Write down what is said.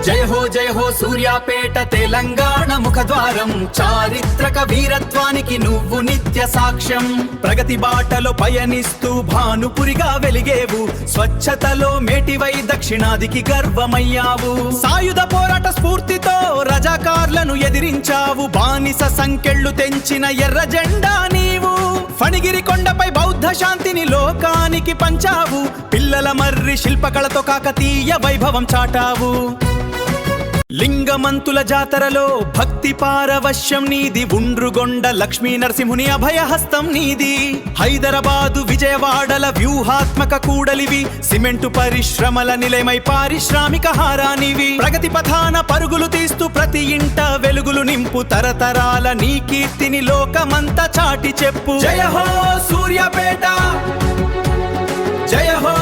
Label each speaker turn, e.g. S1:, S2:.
S1: జయ హో సూర్యాపేట తెలంగాణ ముఖద్వారం, చారిత్రక వీరత్వానికి నువ్వు నిత్య సాక్ష్యం. ప్రగతి బాటలో పయనిస్తూ భానుపురిగా వెలిగేవు, స్వచ్ఛతలో మేటివై దక్షిణాదికి గర్వమయ్యావు. సాయుధ పోరాట స్ఫూర్తితో రజాకార్లను ఎదిరించావు, బానిస సంకెళ్ళు తెంచిన ఎర్ర జెండా నీవు. ఫణిగిరి కొండపై బౌద్ధ శాంతిని లోకానికి పంచావు, పిల్లల మర్రి శిల్పకళతో కాకతీయ వైభవం చాటావు. లింగమంతుల జాతరలో భక్తి పారవశ్యం నీది, ఉండ్రుగొండ లక్ష్మీ నరసింహుని అభయహస్తం నీది. హైదరాబాదు విజయవాడల వ్యూహాత్మక కూడలివి, సిమెంటు పరిశ్రమల నిలయమై పారిశ్రామిక హారానివి. ప్రగతి పథాన పరుగులు తీస్తూ ప్రతి ఇంట వెలుగులు నింపు, తరతరాల నీ కీర్తిని లోకమంతా చాటి చెప్పు. జయ హో సూర్యాపేట, జయ హో